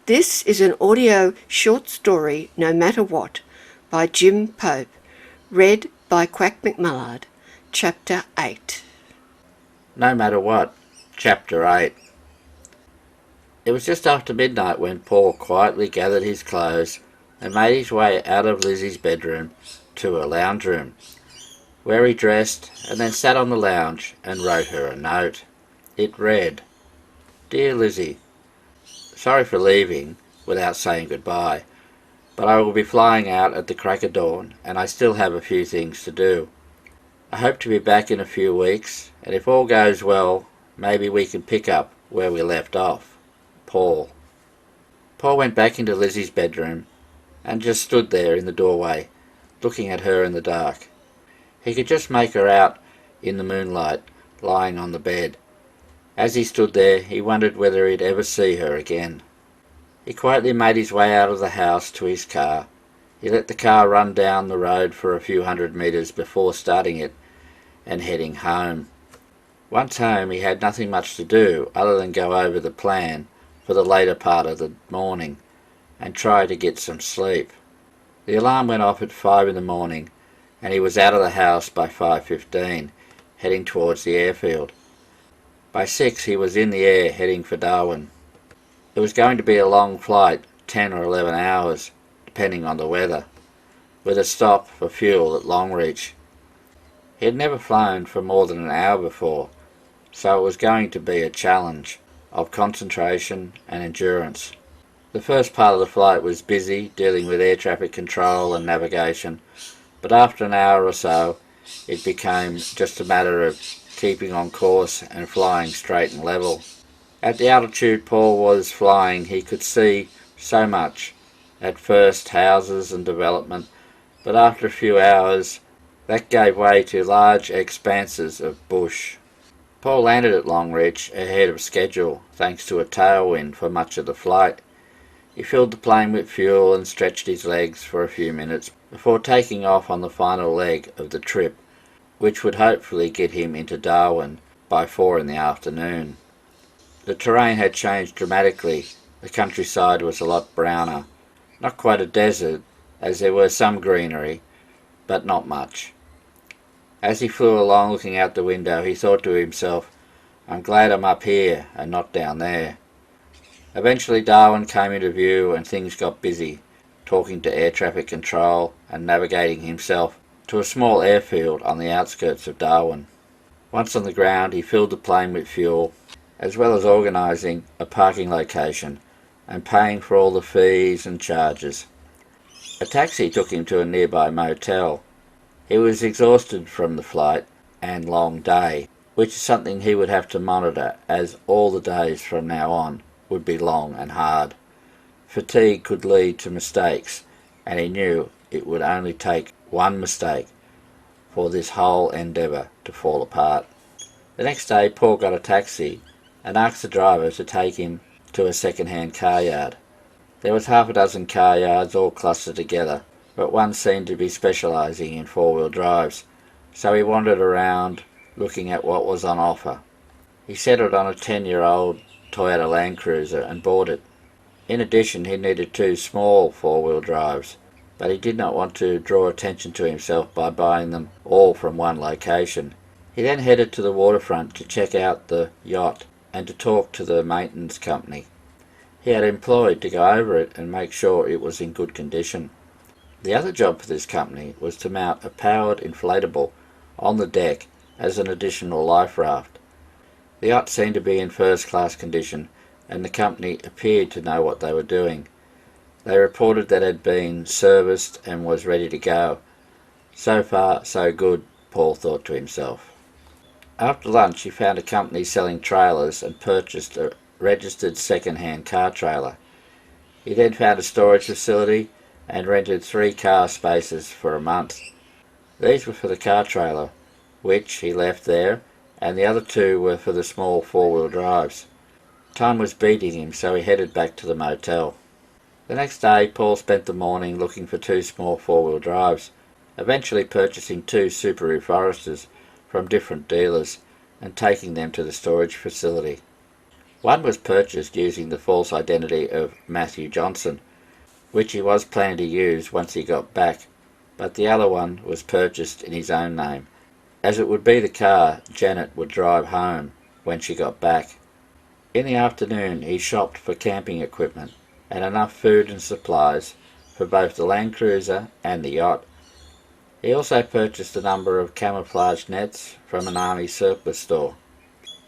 This is an audio short story, No Matter What, by Jim Pope, read by Quack McMullard, Chapter 8. No Matter What, Chapter 8. It was just after midnight when Paul quietly gathered his clothes and made his way out of Lizzie's bedroom to her lounge room, where he dressed and then sat on the lounge and wrote her a note. It read, "Dear Lizzie, sorry for leaving without saying goodbye, but I will be flying out at the crack of dawn and I still have a few things to do. I hope to be back in a few weeks, and if all goes well, maybe we can pick up where we left off. Paul." Paul went back into Lizzie's bedroom and just stood there in the doorway, looking at her in the dark. He could just make her out in the moonlight, lying on the bed. As he stood there, he wondered whether he'd ever see her again. He quietly made his way out of the house to his car. He let the car run down the road for a few hundred metres before starting it and heading home. Once home, he had nothing much to do other than go over the plan for the later part of the morning and try to get some sleep. The alarm went off at 5 in the morning and he was out of the house by 5:15, heading towards the airfield. By 6 he was in the air heading for Darwin. It was going to be a long flight, 10 or 11 hours, depending on the weather, with a stop for fuel at Longreach. He had never flown for more than an hour before, so it was going to be a challenge of concentration and endurance. The first part of the flight was busy, dealing with air traffic control and navigation, but after an hour or so it became just a matter of keeping on course and flying straight and level. At the altitude Paul was flying, he could see so much. At first, houses and development, but after a few hours, that gave way to large expanses of bush. Paul landed at Longreach ahead of schedule, thanks to a tailwind for much of the flight. He filled the plane with fuel and stretched his legs for a few minutes before taking off on the final leg of the trip, which would hopefully get him into Darwin by 4 in the afternoon. The terrain had changed dramatically. The countryside was a lot browner. Not quite a desert, as there was some greenery, but not much. As he flew along looking out the window, he thought to himself, "I'm glad I'm up here and not down there." Eventually Darwin came into view and things got busy, talking to air traffic control and navigating himself to a small airfield on the outskirts of Darwin. Once on the ground, he filled the plane with fuel, as well as organising a parking location and paying for all the fees and charges. A taxi took him to a nearby motel. He was exhausted from the flight and long day, which is something he would have to monitor, as all the days from now on would be long and hard. Fatigue could lead to mistakes, and he knew it would only take one mistake for this whole endeavour to fall apart. The next day Paul got a taxi and asked the driver to take him to a second-hand car yard. There was half a dozen car yards all clustered together, but one seemed to be specialising in four-wheel drives, so he wandered around looking at what was on offer. He settled on a 10-year-old Toyota Land Cruiser and bought it. In addition, he needed 2 small four-wheel drives, but he did not want to draw attention to himself by buying them all from one location. He then headed to the waterfront to check out the yacht and to talk to the maintenance company he had employed to go over it and make sure it was in good condition. The other job for this company was to mount a powered inflatable on the deck as an additional life raft. The yacht seemed to be in first-class condition, and the company appeared to know what they were doing. They reported that it had been serviced and was ready to go. So far, so good, Paul thought to himself. After lunch, he found a company selling trailers and purchased a registered second-hand car trailer. He then found a storage facility and rented 3 car spaces for a month. These were for the car trailer, which he left there, and the other 2 were for the small four-wheel drives. Time was beating him, so he headed back to the motel. The next day, Paul spent the morning looking for 2 small four-wheel drives, eventually purchasing 2 Subaru Foresters from different dealers and taking them to the storage facility. One was purchased using the false identity of Matthew Johnson, which he was planning to use once he got back, but the other one was purchased in his own name, as it would be the car Janet would drive home when she got back. In the afternoon he shopped for camping equipment and enough food and supplies for both the Land Cruiser and the yacht. He also purchased a number of camouflage nets from an army surplus store.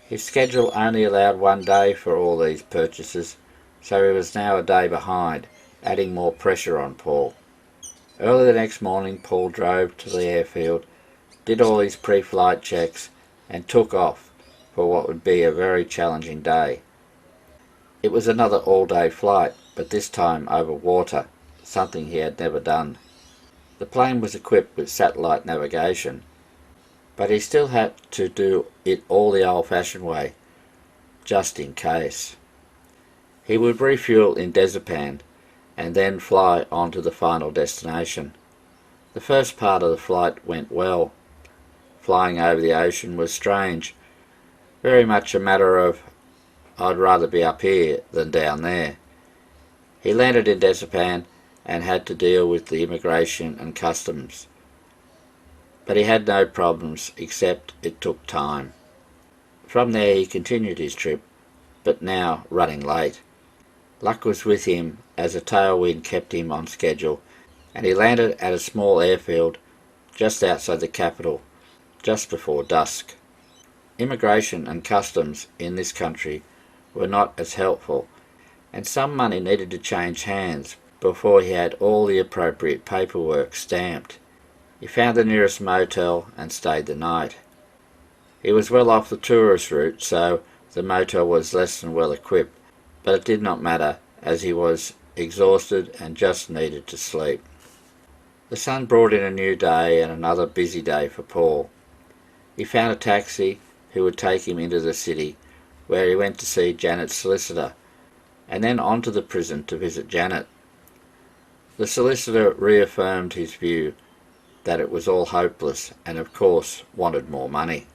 His schedule only allowed one day for all these purchases, so he was now a day behind, adding more pressure on Paul. Early the next morning Paul drove to the airfield, did all his pre-flight checks, and took off for what would be a very challenging day. It was another all-day flight, but this time over water, something he had never done. The plane was equipped with satellite navigation, but he still had to do it all the old-fashioned way, just in case. He would refuel in Diazepam and then fly on to the final destination. The first part of the flight went well. Flying over the ocean was strange, very much a matter of I'd rather be up here than down there. He landed in Diazepam and had to deal with the immigration and customs. But he had no problems, except it took time. From there he continued his trip, but now running late. Luck was with him as a tailwind kept him on schedule, and he landed at a small airfield just outside the capital, just before dusk. Immigration and customs in this country were not as helpful, and some money needed to change hands before he had all the appropriate paperwork stamped. He found the nearest motel and stayed the night. He was well off the tourist route, so the motel was less than well equipped, but it did not matter, as he was exhausted and just needed to sleep. The sun brought in a new day and another busy day for Paul. He found a taxi who would take him into the city, where he went to see Janet's solicitor, and then on to the prison to visit Janet. The solicitor reaffirmed his view that it was all hopeless and of course wanted more money.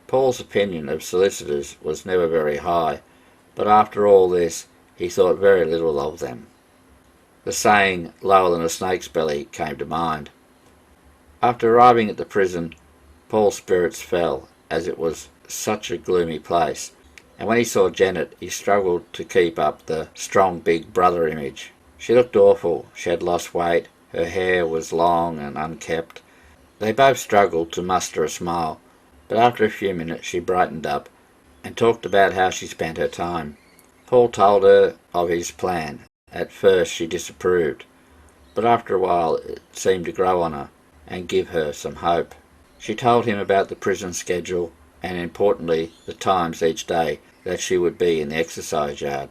Paul's opinion of solicitors was never very high, but after all this he thought very little of them. The saying, lower than a snake's belly, came to mind. After arriving at the prison, Paul's spirits fell, as it was such a gloomy place, and when he saw Janet he struggled to keep up the strong big brother image. She looked awful. She had lost weight, her hair was long and unkempt. They both struggled to muster a smile, but after a few minutes she brightened up and talked about how she spent her time. Paul told her of his plan. At first she disapproved, but after a while it seemed to grow on her and give her some hope. She told him about the prison schedule and, importantly, the times each day that she would be in the exercise yard.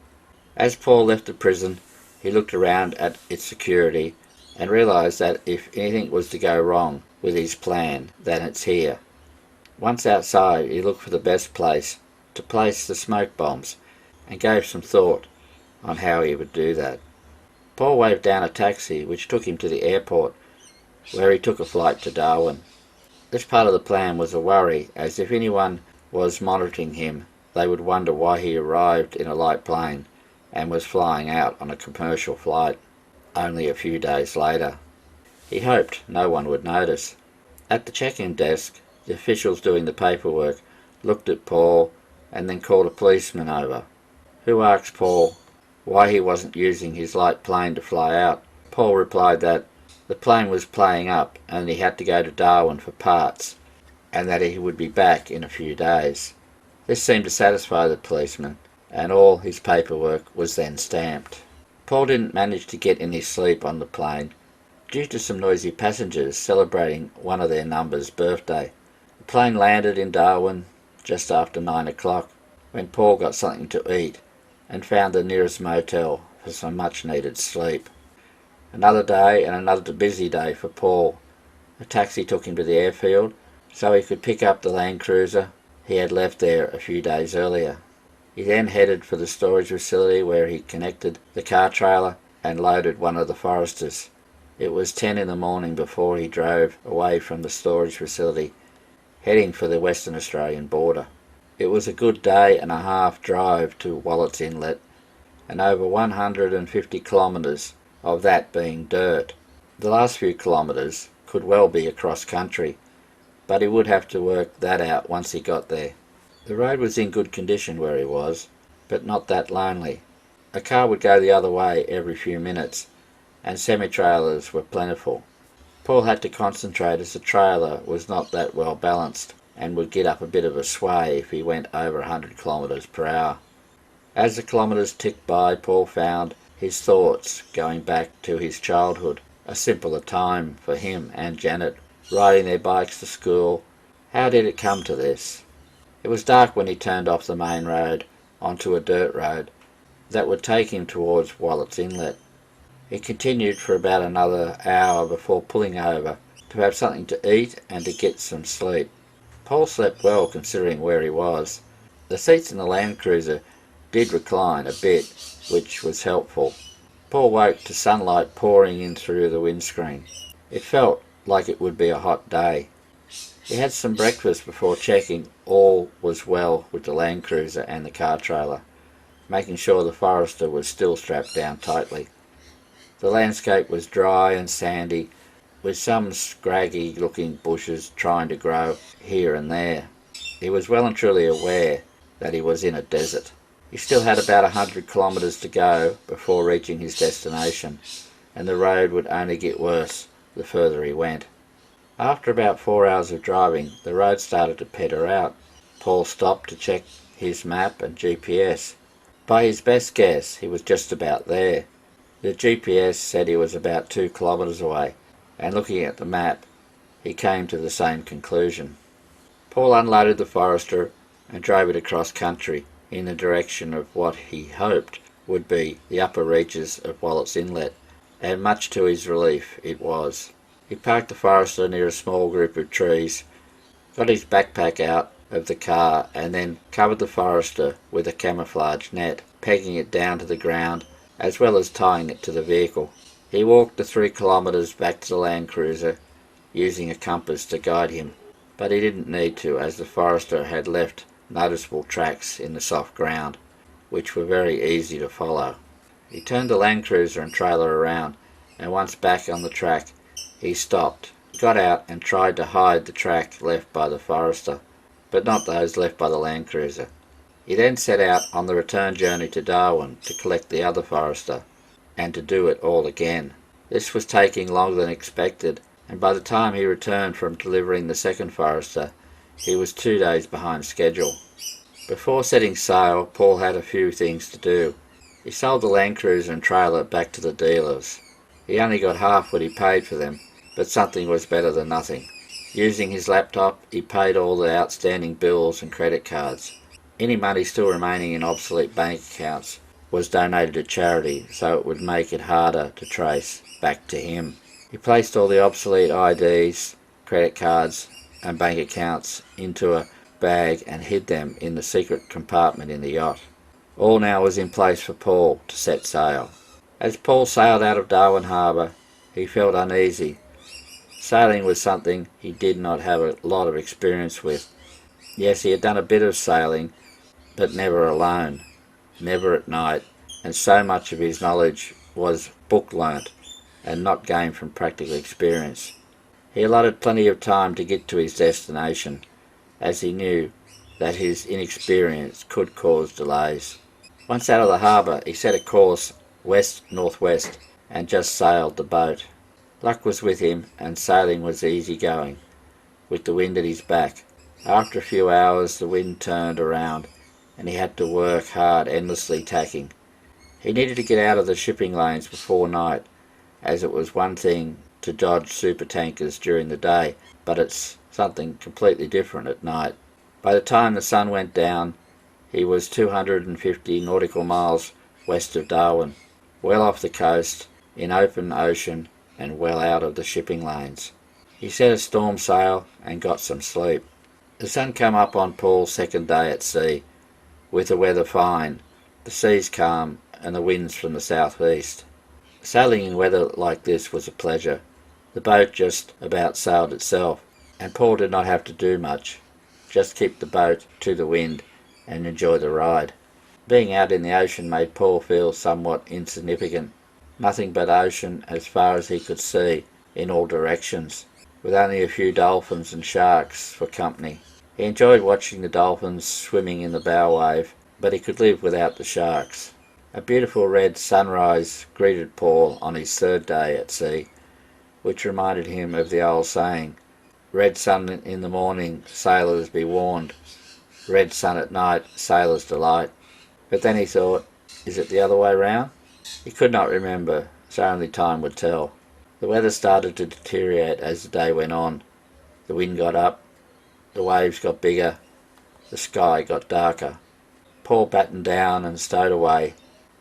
As Paul left the prison, he looked around at its security and realised that if anything was to go wrong with his plan, then it's here. Once outside, he looked for the best place to place the smoke bombs and gave some thought on how he would do that. Paul waved down a taxi which took him to the airport, where he took a flight to Darwin. This part of the plan was a worry, as if anyone was monitoring him, they would wonder why he arrived in a light plane and was flying out on a commercial flight only a few days later. He hoped no one would notice. At the check-in desk, the officials doing the paperwork looked at Paul and then called a policeman over, who asked Paul why he wasn't using his light plane to fly out. Paul replied that the plane was playing up and he had to go to Darwin for parts, and that he would be back in a few days. This seemed to satisfy the policeman, and all his paperwork was then stamped. Paul didn't manage to get any sleep on the plane, due to some noisy passengers celebrating one of their number's birthday. The plane landed in Darwin just after 9 o'clock, when Paul got something to eat and found the nearest motel for some much-needed sleep. Another day and another busy day for Paul. A taxi took him to the airfield so he could pick up the Land Cruiser he had left there a few days earlier. He then headed for the storage facility where he connected the car trailer and loaded one of the Foresters. It was 10 in the morning before he drove away from the storage facility, heading for the Western Australian border. It was a good day and a half drive to Wallet's Inlet, and over 150 kilometres of that being dirt. The last few kilometres could well be across country, but he would have to work that out once he got there. The road was in good condition where he was, but not that lonely. A car would go the other way every few minutes, and semi-trailers were plentiful. Paul had to concentrate as the trailer was not that well balanced and would get up a bit of a sway if he went over 100 kilometres per hour. As the kilometres ticked by, Paul found his thoughts going back to his childhood, a simpler time for him and Janet, riding their bikes to school. How did it come to this? It was dark when he turned off the main road onto a dirt road that would take him towards Wallet's Inlet. He continued for about another hour before pulling over to have something to eat and to get some sleep. Paul slept well considering where he was. The seats in the Land Cruiser did recline a bit, which was helpful. Paul woke to sunlight pouring in through the windscreen. It felt like it would be a hot day. He had some breakfast before checking all was well with the Land Cruiser and the car trailer, making sure the Forester was still strapped down tightly. The landscape was dry and sandy, with some scraggy looking bushes trying to grow here and there. He was well and truly aware that he was in a desert. He still had about 100 kilometres to go before reaching his destination, and the road would only get worse the further he went. After about 4 hours of driving, the road started to peter out. Paul stopped to check his map and GPS. By his best guess, he was just about there. The GPS said he was about 2 kilometres away, and looking at the map, he came to the same conclusion. Paul unloaded the Forester and drove it across country in the direction of what he hoped would be the upper reaches of Wallet's Inlet, and much to his relief it was. He parked the Forester near a small group of trees, got his backpack out of the car, and then covered the Forester with a camouflage net, pegging it down to the ground as well as tying it to the vehicle. He walked the 3 kilometres back to the Land Cruiser, using a compass to guide him, but he didn't need to, as the Forester had left noticeable tracks in the soft ground, which were very easy to follow. He turned the Land Cruiser and trailer around, and once back on the track, he stopped, got out and tried to hide the track left by the Forester, but not those left by the Land Cruiser. He then set out on the return journey to Darwin to collect the other Forester, and to do it all again. This was taking longer than expected, and by the time he returned from delivering the second Forester, he was 2 days behind schedule. Before setting sail, Paul had a few things to do. He sold the Land Cruiser and trailer back to the dealers. He only got half what he paid for them, but something was better than nothing. Using his laptop, he paid all the outstanding bills and credit cards. Any money still remaining in obsolete bank accounts was donated to charity, so it would make it harder to trace back to him. He placed all the obsolete IDs, credit cards and bank accounts into a bag and hid them in the secret compartment in the yacht. All now was in place for Paul to set sail. As Paul sailed out of Darwin Harbour, he felt uneasy. Sailing was something he did not have a lot of experience with. Yes, he had done a bit of sailing, but never alone, never at night, and so much of his knowledge was book-learnt and not gained from practical experience. He allotted plenty of time to get to his destination, as he knew that his inexperience could cause delays. Once out of the harbour, he set a course west-northwest and just sailed the boat. Luck was with him, and sailing was easy going, with the wind at his back. After a few hours, the wind turned around, and he had to work hard, endlessly tacking. He needed to get out of the shipping lanes before night, as it was one thing to dodge supertankers during the day, but it's something completely different at night. By the time the sun went down, he was 250 nautical miles west of Darwin, well off the coast, in open ocean, and well out of the shipping lanes. He set a storm sail and got some sleep. The sun came up on Paul's second day at sea, with the weather fine, the seas calm, and the winds from the southeast. Sailing in weather like this was a pleasure. The boat just about sailed itself, and Paul did not have to do much, just keep the boat to the wind and enjoy the ride. Being out in the ocean made Paul feel somewhat insignificant. Nothing but ocean as far as he could see in all directions, with only a few dolphins and sharks for company. He enjoyed watching the dolphins swimming in the bow wave, but he could live without the sharks. A beautiful red sunrise greeted Paul on his third day at sea, which reminded him of the old saying, "Red sun in the morning, sailors be warned. Red sun at night, sailors delight." But then he thought, is it the other way round? He could not remember, so only time would tell. The weather started to deteriorate as the day went on. The wind got up, the waves got bigger, the sky got darker. Paul battened down and stowed away.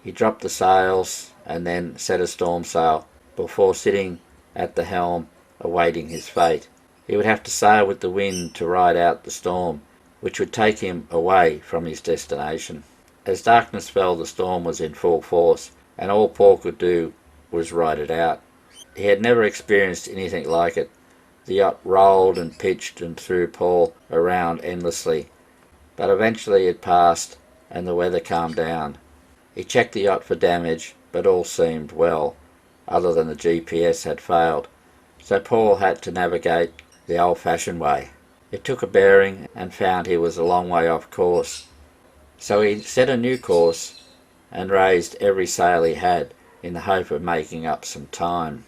He dropped the sails and then set a storm sail before sitting at the helm awaiting his fate. He would have to sail with the wind to ride out the storm, which would take him away from his destination. As darkness fell, the storm was in full force, and all Paul could do was ride it out. He had never experienced anything like it. The yacht rolled and pitched and threw Paul around endlessly, but eventually it passed and the weather calmed down. He checked the yacht for damage, but all seemed well, other than the GPS had failed, so Paul had to navigate the old-fashioned way. It took a bearing and found he was a long way off course, so he set a new course and raised every sail he had in the hope of making up some time.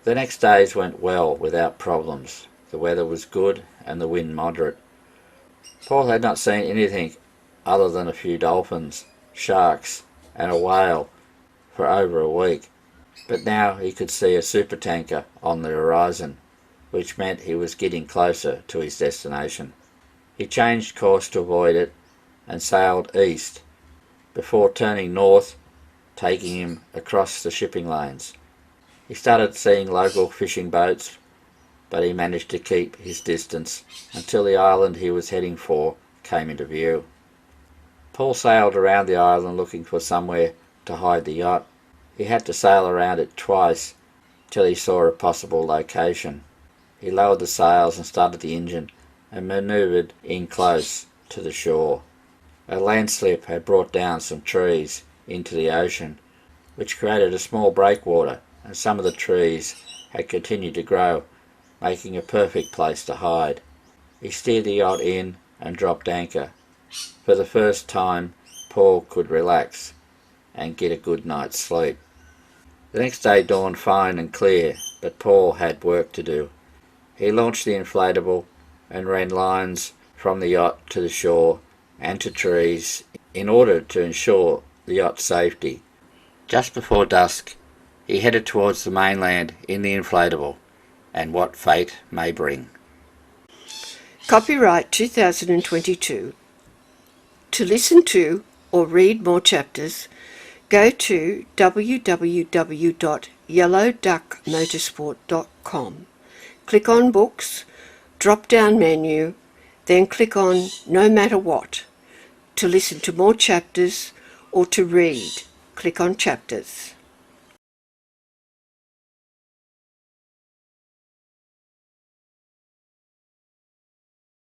The next days went well without problems. The weather was good and the wind moderate. Paul had not seen anything other than a few dolphins, sharks and a whale for over a week, but now he could see a supertanker on the horizon, which meant he was getting closer to his destination. He changed course to avoid it and sailed east before turning north, taking him across the shipping lanes. He started seeing local fishing boats, but he managed to keep his distance until the island he was heading for came into view. Paul sailed around the island looking for somewhere to hide the yacht. He had to sail around it twice till he saw a possible location. He lowered the sails and started the engine and manoeuvred in close to the shore. A landslip had brought down some trees into the ocean, which created a small breakwater, and some of the trees had continued to grow, making a perfect place to hide. He steered the yacht in and dropped anchor. For the first time, Paul could relax and get a good night's sleep. The next day dawned fine and clear, but Paul had work to do. He launched the inflatable and ran lines from the yacht to the shore and to trees in order to ensure the yacht's safety. Just before dusk, he headed towards the mainland in the inflatable, and what fate may bring. Copyright 2022. To listen to or read more chapters, go to www.yellowduckmotorsport.com. Click on Books, drop-down menu, then click on No Matter What. To listen to more chapters or to read, click on Chapters.